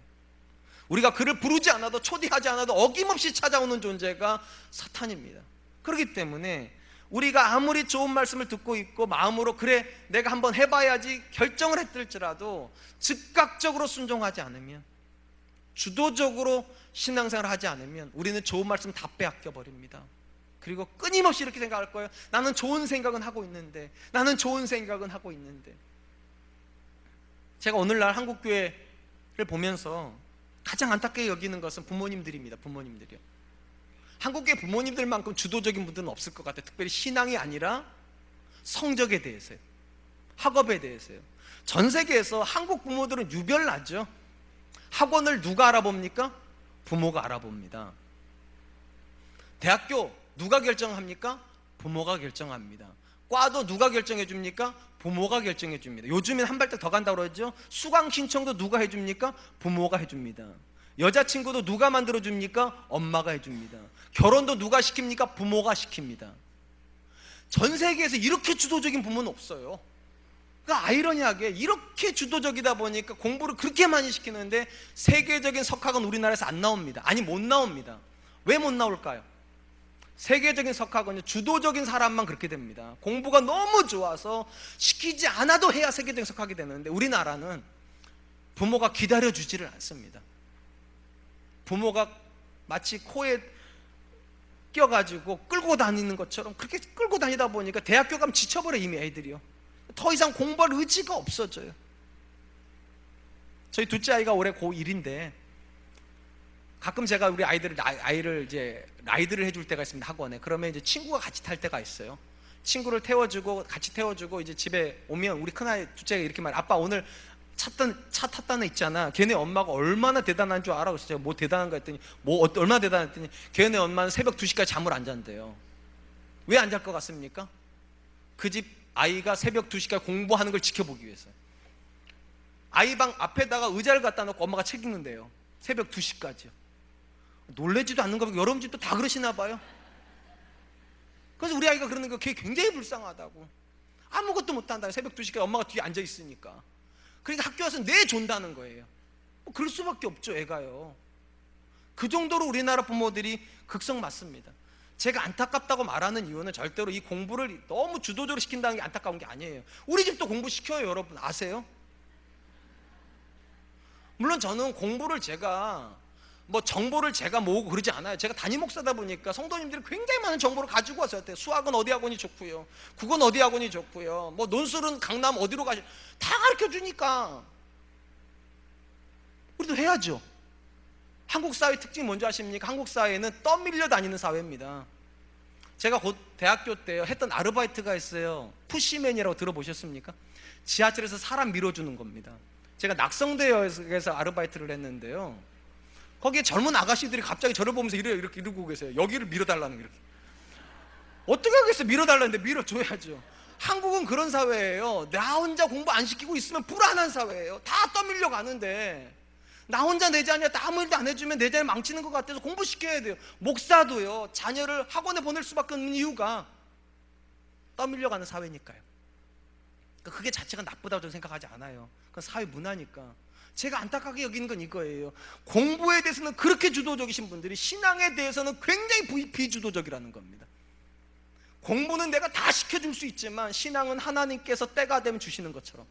우리가 그를 부르지 않아도 초대하지 않아도 어김없이 찾아오는 존재가 사탄입니다. 그렇기 때문에 우리가 아무리 좋은 말씀을 듣고 있고 마음으로 그래 내가 한번 해봐야지 결정을 했을지라도 즉각적으로 순종하지 않으면, 주도적으로 신앙생활을 하지 않으면 우리는 좋은 말씀 다 빼앗겨 버립니다. 그리고 끊임없이 이렇게 생각할 거예요. 나는 좋은 생각은 하고 있는데, 나는 좋은 생각은 하고 있는데. 제가 오늘날 한국교회를 보면서 가장 안타깝게 여기는 것은 부모님들입니다. 부모님들이요. 한국의 부모님들만큼 주도적인 분들은 없을 것 같아요. 특별히 신앙이 아니라 성적에 대해서요, 학업에 대해서요. 전 세계에서 한국 부모들은 유별나죠. 학원을 누가 알아봅니까? 부모가 알아봅니다. 대학교 누가 결정합니까? 부모가 결정합니다. 과도 누가 결정해 줍니까? 부모가 결정해 줍니다. 요즘엔 한 발짝 더 간다고 그러죠. 수강 신청도 누가 해줍니까? 부모가 해줍니다. 여자친구도 누가 만들어줍니까? 엄마가 해줍니다. 결혼도 누가 시킵니까? 부모가 시킵니다. 전 세계에서 이렇게 주도적인 부모는 없어요. 그러니까 아이러니하게 이렇게 주도적이다 보니까 공부를 그렇게 많이 시키는데 세계적인 석학은 우리나라에서 안 나옵니다. 아니 못 나옵니다. 왜 못 나올까요? 세계적인 석학은 주도적인 사람만 그렇게 됩니다. 공부가 너무 좋아서 시키지 않아도 해야 세계적인 석학이 되는데 우리나라는 부모가 기다려주지를 않습니다. 부모가 마치 코에 껴가지고 끌고 다니는 것처럼 그렇게 끌고 다니다 보니까 대학교 가면 지쳐버려. 이미 애들이요. 더 이상 공부할 의지가 없어져요. 저희 둘째 아이가 올해 고1인데 가끔 제가 우리 아이를 이제 라이드를 해줄 때가 있습니다, 학원에. 그러면 이제 친구가 같이 탈 때가 있어요. 친구를 같이 태워주고 이제 집에 오면 우리 큰아이 둘째가 이렇게 말해. 아빠 오늘 차 탔다는 있잖아. 걔네 엄마가 얼마나 대단한 줄 알아? 그래서 제가 뭐 대단한가 했더니 얼마나 대단했더니 걔네 엄마는 새벽 2시까지 잠을 안 잔대요. 왜 안 잘 것 같습니까? 그 집 아이가 새벽 2시까지 공부하는 걸 지켜보기 위해서. 아이 방 앞에다가 의자를 갖다 놓고 엄마가 책 읽는데요, 새벽 2시까지요. 놀래지도 않는 거. 여러분 집도 다 그러시나 봐요. 그래서 우리 아이가 그러는 거, 걔 굉장히 불쌍하다고. 아무것도 못한다, 새벽 2시까지 엄마가 뒤에 앉아 있으니까. 그러니까 학교 와서 내존다는 거예요. 그럴 수밖에 없죠, 애가요. 그 정도로 우리나라 부모들이 극성 맞습니다. 제가 안타깝다고 말하는 이유는 절대로 이 공부를 너무 주도적으로 시킨다는 게 안타까운 게 아니에요. 우리 집도 공부 시켜요, 여러분 아세요? 물론 저는 공부를 정보를 제가 모으고 그러지 않아요. 제가 담임 목사다 보니까 성도님들이 굉장히 많은 정보를 가지고 왔어요. 수학은 어디 학원이 좋고요, 국어는 어디 학원이 좋고요, 뭐 논술은 강남 어디로 다 가르쳐 주니까 우리도 해야죠. 한국 사회 특징이 뭔지 아십니까? 한국 사회는 떠밀려 다니는 사회입니다. 제가 곧 대학교 때 했던 아르바이트가 있어요. 푸시맨이라고 들어보셨습니까? 지하철에서 사람 밀어주는 겁니다. 제가 낙성대역에서 아르바이트를 했는데요, 거기에 젊은 아가씨들이 갑자기 저를 보면서 이렇게 이러고 계세요. 여기를 밀어달라는, 이렇게. 어떻게 하겠어요? 밀어달라는데 밀어줘야죠. 한국은 그런 사회예요. 나 혼자 공부 안 시키고 있으면 불안한 사회예요. 다 떠밀려 가는데 나 혼자 내 자녀 아무 일도 안 해주면 내 자녀 망치는 것 같아서 공부시켜야 돼요. 목사도요, 자녀를 학원에 보낼 수밖에 없는 이유가 떠밀려 가는 사회니까요. 그게 자체가 나쁘다고 저는 생각하지 않아요. 그건 사회 문화니까. 제가 안타깝게 여기는 건 이거예요. 공부에 대해서는 그렇게 주도적이신 분들이 신앙에 대해서는 굉장히 비주도적이라는 겁니다. 공부는 내가 다 시켜줄 수 있지만 신앙은 하나님께서 때가 되면 주시는 것처럼.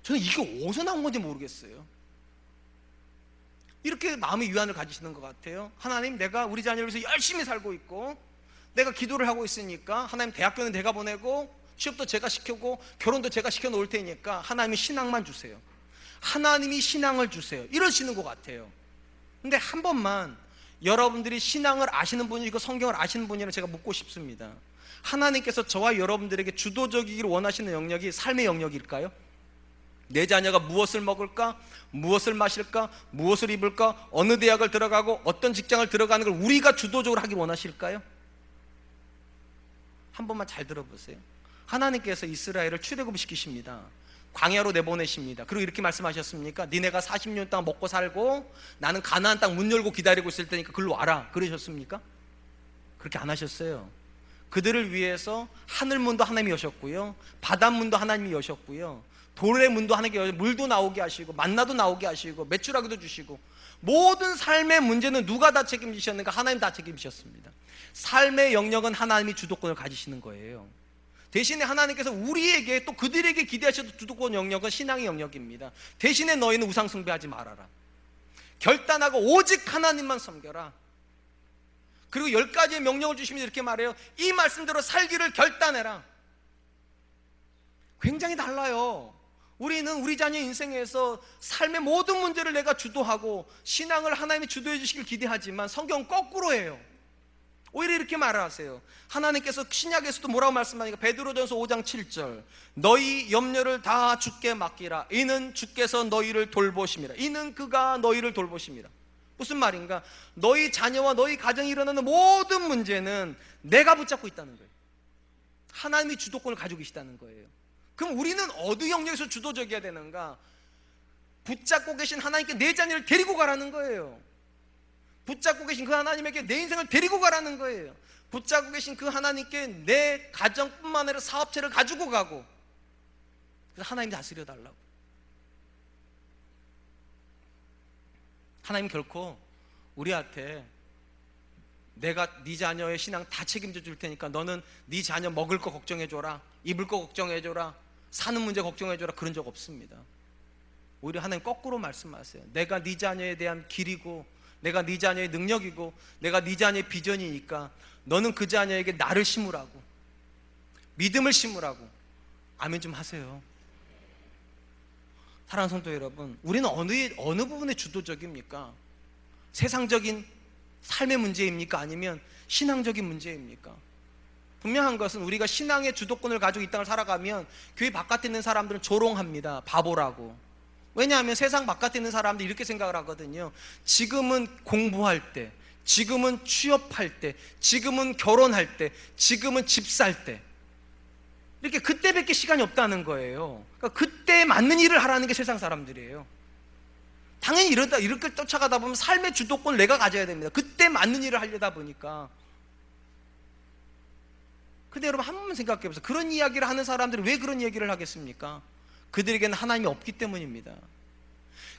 저는 이게 어디서 나온 건지 모르겠어요. 이렇게 마음의 유한을 가지시는 것 같아요. 하나님, 내가 우리 자녀를 위해서 열심히 살고 있고 내가 기도를 하고 있으니까 하나님, 대학교는 내가 보내고 취업도 제가 시키고 결혼도 제가 시켜놓을 테니까 하나님이 신앙만 주세요. 하나님이 신앙을 주세요. 이러시는 것 같아요. 근데 한 번만 여러분들이 신앙을 아시는 분이고 성경을 아시는 분이라 제가 묻고 싶습니다. 하나님께서 저와 여러분들에게 주도적이기를 원하시는 영역이 삶의 영역일까요? 내 자녀가 무엇을 먹을까? 무엇을 마실까? 무엇을 입을까? 어느 대학을 들어가고 어떤 직장을 들어가는 걸 우리가 주도적으로 하길 원하실까요? 한 번만 잘 들어보세요. 하나님께서 이스라엘을 출애굽시키십니다. 광야로 내보내십니다. 그리고 이렇게 말씀하셨습니까? 니네가 40년 동안 먹고 살고 나는 가나안 땅 문 열고 기다리고 있을 테니까 글로 와라, 그러셨습니까? 그렇게 안 하셨어요. 그들을 위해서 하늘문도 하나님이 여셨고요, 바닷문도 하나님이 여셨고요, 돌의 문도 하나님이 여셨고, 물도 나오게 하시고 만나도 나오게 하시고 메추라기도 주시고, 모든 삶의 문제는 누가 다 책임지셨는가? 하나님 다 책임지셨습니다. 삶의 영역은 하나님이 주도권을 가지시는 거예요. 대신에 하나님께서 우리에게 또 그들에게 기대하셔도 주도권 영역은 신앙의 영역입니다. 대신에 너희는 우상 숭배하지 말아라. 결단하고 오직 하나님만 섬겨라. 그리고 10가지의 명령을 주시면 이렇게 말해요. 이 말씀대로 살기를 결단해라. 굉장히 달라요. 우리는 우리 자녀 인생에서 삶의 모든 문제를 내가 주도하고 신앙을 하나님이 주도해 주시길 기대하지만 성경은 거꾸로 해요. 오히려 이렇게 말을 하세요. 하나님께서 신약에서도 뭐라고 말씀하니까, 베드로전서 5장 7절, 너희 염려를 다 주께 맡기라. 이는 주께서 너희를 돌보심이라. 이는 그가 너희를 돌보심이라. 무슨 말인가? 너희 자녀와 너희 가정에 일어나는 모든 문제는 내가 붙잡고 있다는 거예요. 하나님이 주도권을 가지고 계시다는 거예요. 그럼 우리는 어느 영역에서 주도적이어야 되는가? 붙잡고 계신 하나님께 내 자녀를 데리고 가라는 거예요. 붙잡고 계신 그 하나님에게 내 인생을 데리고 가라는 거예요. 붙잡고 계신 그 하나님께 내 가정뿐만 아니라 사업체를 가지고 가고, 그래서 하나님 다스려 달라고. 하나님 결코 우리한테 내가 네 자녀의 신앙 다 책임져 줄 테니까 너는 네 자녀 먹을 거 걱정해 줘라, 입을 거 걱정해 줘라, 사는 문제 걱정해 줘라, 그런 적 없습니다. 오히려 하나님 거꾸로 말씀하세요. 내가 네 자녀에 대한 길이고, 내가 네 자녀의 능력이고, 내가 네 자녀의 비전이니까 너는 그 자녀에게 나를 심으라고, 믿음을 심으라고, 아멘 좀 하세요. 사랑하는 성도 여러분, 우리는 어느 부분에 주도적입니까? 세상적인 삶의 문제입니까? 아니면 신앙적인 문제입니까? 분명한 것은 우리가 신앙의 주도권을 가지고 이 땅을 살아가면 교회 바깥에 있는 사람들은 조롱합니다. 바보라고. 왜냐하면 세상 바깥에 있는 사람들이 이렇게 생각을 하거든요. 지금은 공부할 때, 지금은 취업할 때, 지금은 결혼할 때, 지금은 집 살 때, 이렇게 그때밖에 시간이 없다는 거예요. 그러니까 그때에 맞는 일을 하라는 게 세상 사람들이에요. 당연히 이렇게 쫓아가다 보면 삶의 주도권을 내가 가져야 됩니다. 그때 맞는 일을 하려다 보니까. 근데 여러분 한 번만 생각해 보세요. 그런 이야기를 하는 사람들이 왜 그런 얘기를 하겠습니까? 그들에게는 하나님이 없기 때문입니다.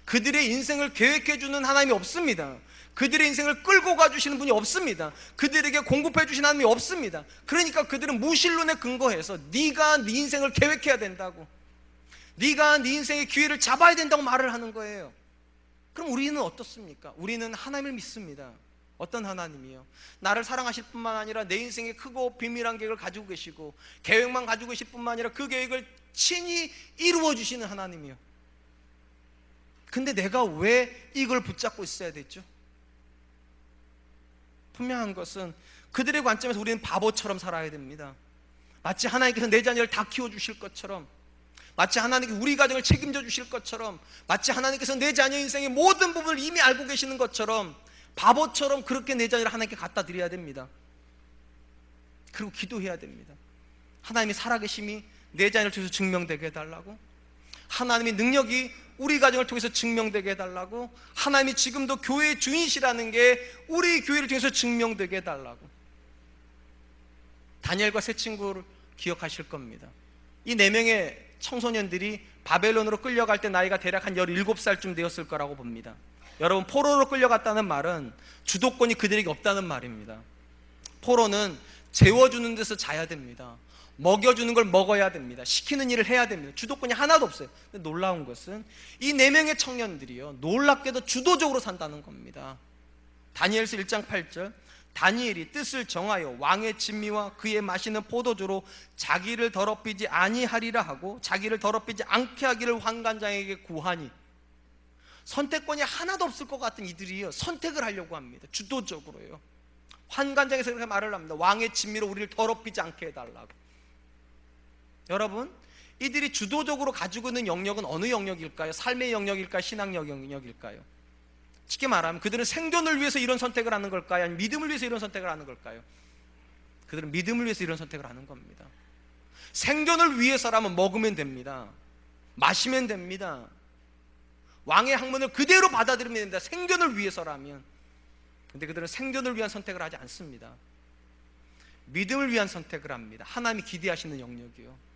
그들의 인생을 계획해 주는 하나님이 없습니다. 그들의 인생을 끌고 가주시는 분이 없습니다. 그들에게 공급해 주시는 하나님이 없습니다. 그러니까 그들은 무신론에 근거해서 네가 네 인생을 계획해야 된다고, 네가 네 인생의 기회를 잡아야 된다고 말을 하는 거예요. 그럼 우리는 어떻습니까? 우리는 하나님을 믿습니다. 어떤 하나님이요? 나를 사랑하실 뿐만 아니라 내 인생에 크고 비밀한 계획을 가지고 계시고 계획만 가지고 계실 뿐만 아니라 그 계획을 친히 이루어 주시는 하나님이요. 근데 내가 왜 이걸 붙잡고 있어야 됐죠? 분명한 것은 그들의 관점에서 우리는 바보처럼 살아야 됩니다. 마치 하나님께서 내 자녀를 다 키워주실 것처럼, 마치 하나님께서 우리 가정을 책임져 주실 것처럼, 마치 하나님께서 내 자녀 인생의 모든 부분을 이미 알고 계시는 것처럼 바보처럼 그렇게 내 자녀를 하나님께 갖다 드려야 됩니다. 그리고 기도해야 됩니다. 하나님이 살아계심이 내 자녀를 통해서 증명되게 해달라고, 하나님의 능력이 우리 가정을 통해서 증명되게 해달라고, 하나님이 지금도 교회의 주인이시라는 게 우리 교회를 통해서 증명되게 해달라고. 다니엘과 세 친구를 기억하실 겁니다. 이 4명의 청소년들이 바벨론으로 끌려갈 때 나이가 대략 한 17살쯤 되었을 거라고 봅니다. 여러분, 포로로 끌려갔다는 말은 주도권이 그들에게 없다는 말입니다. 포로는 재워주는 데서 자야 됩니다. 먹여주는 걸 먹어야 됩니다. 시키는 일을 해야 됩니다. 주도권이 하나도 없어요. 근데 놀라운 것은 이 4명의 청년들이요, 놀랍게도 주도적으로 산다는 겁니다. 다니엘서 1장 8절, 다니엘이 뜻을 정하여 왕의 진미와 그의 마시는 포도주로 자기를 더럽히지 아니하리라 하고 자기를 더럽히지 않게 하기를 환관장에게 구하니. 선택권이 하나도 없을 것 같은 이들이요, 선택을 하려고 합니다. 주도적으로요. 환관장에서 그렇게 말을 합니다. 왕의 진미로 우리를 더럽히지 않게 해달라고. 여러분, 이들이 주도적으로 가지고 있는 영역은 어느 영역일까요? 삶의 영역일까요? 신앙 영역일까요? 쉽게 말하면 그들은 생존을 위해서 이런 선택을 하는 걸까요? 아니면 믿음을 위해서 이런 선택을 하는 걸까요? 그들은 믿음을 위해서 이런 선택을 하는 겁니다. 생존을 위해서라면 먹으면 됩니다. 마시면 됩니다. 왕의 학문을 그대로 받아들이면 됩니다. 생존을 위해서라면. 근데 그들은 생존을 위한 선택을 하지 않습니다. 믿음을 위한 선택을 합니다. 하나님이 기대하시는 영역이요.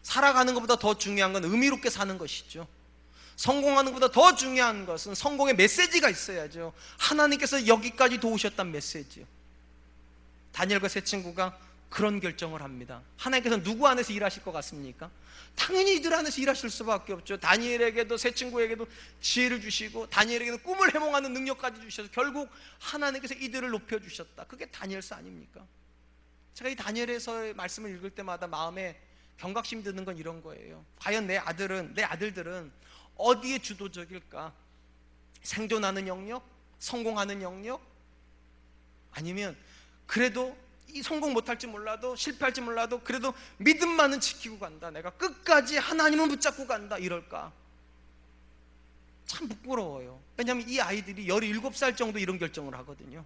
살아가는 것보다 더 중요한 건 의미롭게 사는 것이죠. 성공하는 것보다 더 중요한 것은 성공의 메시지가 있어야죠. 하나님께서 여기까지 도우셨단 메시지요. 다니엘과 세 친구가 그런 결정을 합니다. 하나님께서 누구 안에서 일하실 것 같습니까? 당연히 이들 안에서 일하실 수밖에 없죠. 다니엘에게도 세 친구에게도 지혜를 주시고 다니엘에게는 꿈을 해몽하는 능력까지 주셔서 결국 하나님께서 이들을 높여주셨다. 그게 다니엘서 아닙니까? 제가 이 다니엘에서의 말씀을 읽을 때마다 마음에 경각심이 드는 건 이런 거예요. 과연 내 아들들은 어디에 주도적일까? 생존하는 영역? 성공하는 영역? 아니면 그래도 이 성공 못할지 몰라도 실패할지 몰라도 그래도 믿음만은 지키고 간다, 내가 끝까지 하나님은 붙잡고 간다, 이럴까? 참 부끄러워요. 왜냐하면 이 아이들이 17살 정도 이런 결정을 하거든요.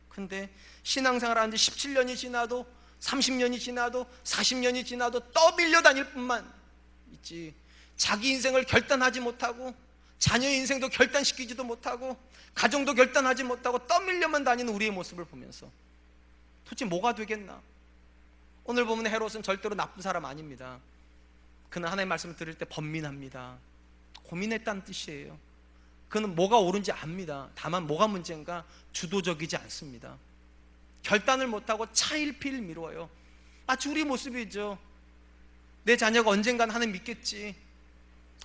근데 신앙생활 한 지 17년이 지나도 30년이 지나도 40년이 지나도 떠밀려 다닐 뿐만 있지, 자기 인생을 결단하지 못하고 자녀의 인생도 결단시키지도 못하고 가정도 결단하지 못하고 떠밀려만 다니는 우리의 모습을 보면서 도대체 뭐가 되겠나? 오늘 보면 헤롯은 절대로 나쁜 사람 아닙니다. 그는 하나님의 말씀을 들을 때 번민합니다. 고민했다는 뜻이에요. 그는 뭐가 옳은지 압니다. 다만 뭐가 문제인가? 주도적이지 않습니다. 결단을 못하고 차일피일 미뤄요. 마치 우리 모습이죠. 내 자녀가 언젠간 하나님 믿겠지,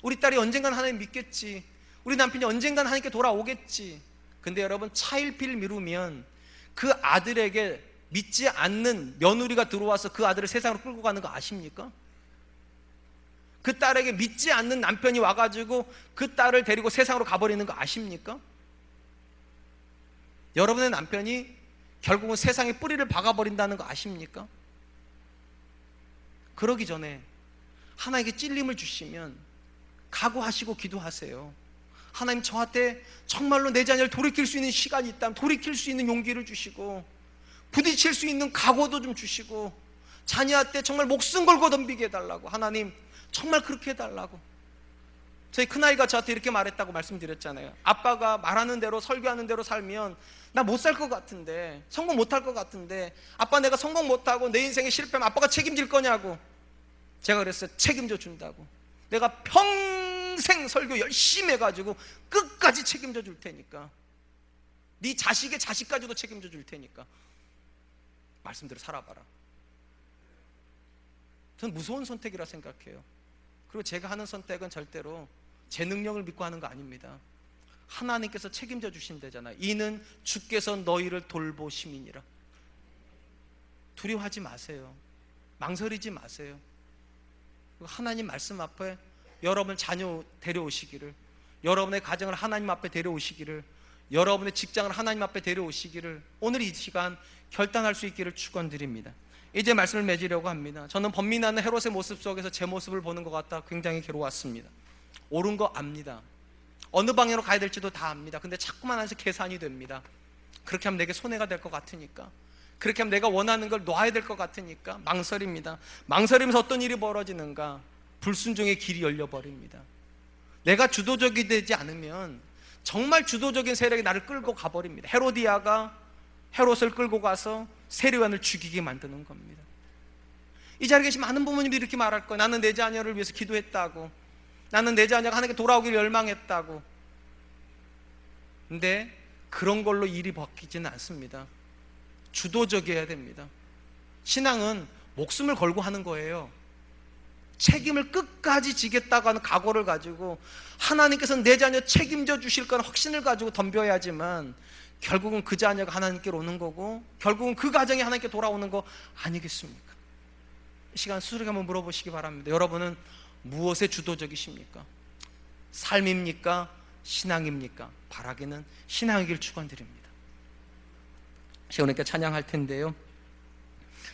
우리 딸이 언젠간 하나님 믿겠지, 우리 남편이 언젠간 하나님께 돌아오겠지. 근데 여러분, 차일피일 미루면 그 아들에게 믿지 않는 며느리가 들어와서 그 아들을 세상으로 끌고 가는 거 아십니까? 그 딸에게 믿지 않는 남편이 와가지고 그 딸을 데리고 세상으로 가버리는 거 아십니까? 여러분의 남편이 결국은 세상에 뿌리를 박아버린다는 거 아십니까? 그러기 전에 하나님께 찔림을 주시면 각오하시고 기도하세요. 하나님, 저한테 정말로 내 자녀를 돌이킬 수 있는 시간이 있다면 돌이킬 수 있는 용기를 주시고 부딪힐 수 있는 각오도 좀 주시고 자녀한테 정말 목숨 걸고 덤비게 해달라고, 하나님 정말 그렇게 해달라고. 저희 큰아이가 저한테 이렇게 말했다고 말씀드렸잖아요. 아빠가 말하는 대로 설교하는 대로 살면 나 못 살 것 같은데, 성공 못 할 것 같은데, 아빠 내가 성공 못하고 내 인생에 실패하면 아빠가 책임질 거냐고. 제가 그랬어요. 책임져 준다고. 내가 평생 설교 열심히 해가지고 끝까지 책임져 줄 테니까, 네 자식의 자식까지도 책임져 줄 테니까 말씀대로 살아봐라. 저는 무서운 선택이라 생각해요. 그리고 제가 하는 선택은 절대로 제 능력을 믿고 하는 거 아닙니다. 하나님께서 책임져 주신다잖아요. 이는 주께서 너희를 돌보심이니라. 두려워하지 마세요. 망설이지 마세요. 하나님 말씀 앞에 여러분 자녀 데려오시기를, 여러분의 가정을 하나님 앞에 데려오시기를, 여러분의 직장을 하나님 앞에 데려오시기를 오늘 이 시간 결단할 수 있기를 축원드립니다. 이제 말씀을 맺으려고 합니다. 저는 번민하는 헤롯의 모습 속에서 제 모습을 보는 것 같다 굉장히 괴로웠습니다. 옳은 거 압니다. 어느 방향으로 가야 될지도 다 압니다. 근데 자꾸만 안에서 계산이 됩니다. 그렇게 하면 내게 손해가 될 것 같으니까, 그렇게 하면 내가 원하는 걸 놔야 될 것 같으니까 망설입니다. 망설이면서 어떤 일이 벌어지는가? 불순종의 길이 열려버립니다. 내가 주도적이 되지 않으면 정말 주도적인 세력이 나를 끌고 가버립니다. 헤로디아가 헤롯을 끌고 가서 세례요한을 죽이게 만드는 겁니다. 이 자리에 계신 많은 부모님들이 이렇게 말할 거예요. 나는 내 자녀를 위해서 기도했다고, 나는 내 자녀가 하나님께 돌아오기를 열망했다고. 근데 그런 걸로 일이 바뀌지는 않습니다. 주도적이어야 됩니다. 신앙은 목숨을 걸고 하는 거예요. 책임을 끝까지 지겠다고 하는 각오를 가지고, 하나님께서는 내 자녀 책임져 주실 거는 확신을 가지고 덤벼야지만 결국은 그 자녀가 하나님께로 오는 거고, 결국은 그 가정이 하나님께 돌아오는 거 아니겠습니까? 이 시간 스스로에게 한번 물어보시기 바랍니다. 여러분은 무엇에 주도적이십니까? 삶입니까? 신앙입니까? 바라기는 신앙이길 축원드립니다. 시원하게 찬양할 텐데요,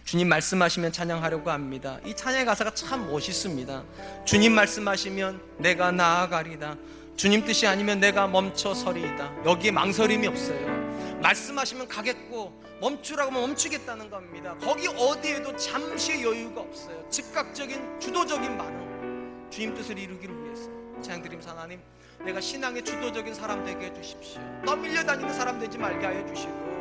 주님 말씀하시면 찬양하려고 합니다. 이 찬양의 가사가 참 멋있습니다. 주님 말씀하시면 내가 나아가리다. 주님 뜻이 아니면 내가 멈춰서리이다. 여기에 망설임이 없어요. 말씀하시면 가겠고, 멈추라고 하면 멈추겠다는 겁니다. 거기 어디에도 잠시의 여유가 없어요. 즉각적인 주도적인 반응, 주님 뜻을 이루기를 위해서. 찬양드리면서 하나님, 내가 신앙의 주도적인 사람 되게 해주십시오. 떠밀려 다니는 사람 되지 말게 하여 주시고,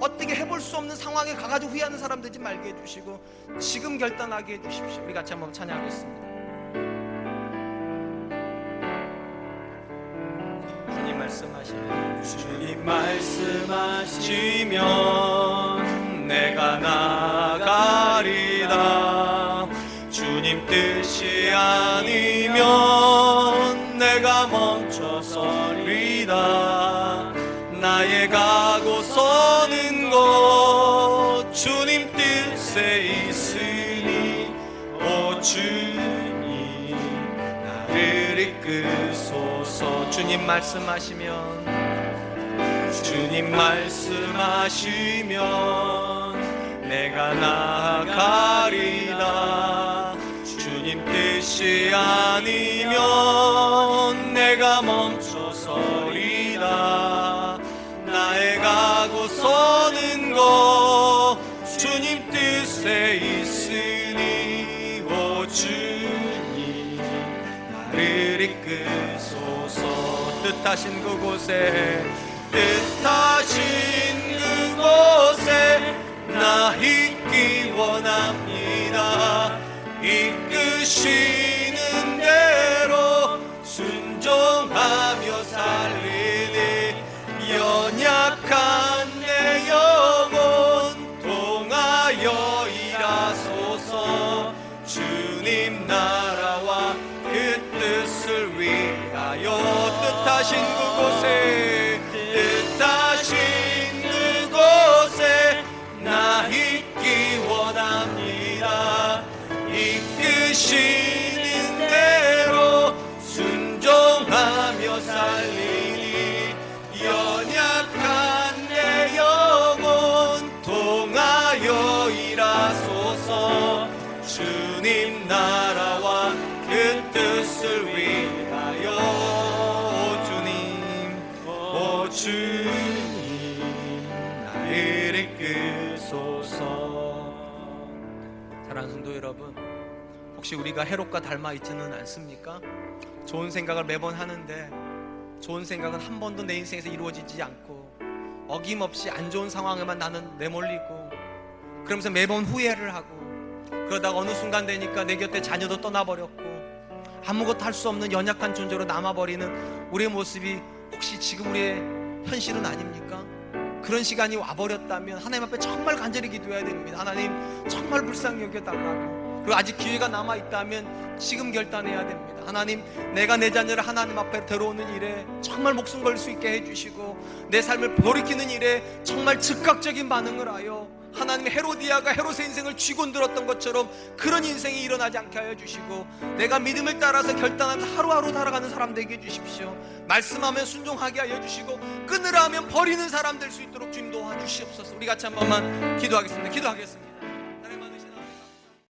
어떻게 해볼 수 없는 상황에 가가지고 후회하는 사람 되지 말게 해주시고, 지금 결단하게 해주십시오. 우리 같이 한번 찬양하겠습니다. 주님 말씀하시면, 주님 말씀하시면 내가 나가리다. 주님 뜻이 아니면 내가 멈춰서리다. 나의 가고 서는 곳 주님 뜻에 있으니, 오 주님 나를 이끄소서. 주님 말씀하시면, 주님 말씀하시면 내가 나아가리다. 주님 뜻이 아니면 내가 멈춰서리다. 나의 가고 서는 곳 주님 뜻에 있으니, 오 주님 나를 이끄소서. 뜻하신 그곳에, 뜻하신 그곳에 나 있기 원합니다. 이끄시는 대로 순종하며 살리니, 연약한 내 영혼 통하여 일하소서. 주님 나라와 그 뜻을 위하여. 뜻하신 그곳에, 뜻하신 그곳에 연약한 내 영혼 통하여 일하소서. 주님 나라와 그 뜻을 위하여. 오 주님 나를 이끌소서. 사랑하는 성도 여러분, 혹시 우리가 헤롯과 닮아 있지는 않습니까? 좋은 생각을 매번 하는데 좋은 생각은 한 번도 내 인생에서 이루어지지 않고 어김없이 안 좋은 상황에만 나는 내몰리고, 그러면서 매번 후회를 하고, 그러다가 어느 순간 되니까 내 곁에 자녀도 떠나버렸고 아무것도 할 수 없는 연약한 존재로 남아버리는 우리의 모습이 혹시 지금 우리의 현실은 아닙니까? 그런 시간이 와버렸다면 하나님 앞에 정말 간절히 기도해야 됩니다. 하나님 정말 불쌍히 여겨달라고. 그리고 아직 기회가 남아있다면 지금 결단해야 됩니다. 하나님, 내가 내 자녀를 하나님 앞에 들어오는 일에 정말 목숨 걸 수 있게 해주시고, 내 삶을 돌이키는 일에 정말 즉각적인 반응을 하여 하나님, 헤로디아가 헤롯의 인생을 쥐고 들었던 것처럼 그런 인생이 일어나지 않게 하여 주시고, 내가 믿음을 따라서 결단하면서 하루하루 살아가는 사람 되게 해주십시오. 말씀하면 순종하게 하여 주시고, 끊으라 하면 버리는 사람 될 수 있도록 주님 도와주시옵소서. 우리 같이 한 번만 기도하겠습니다.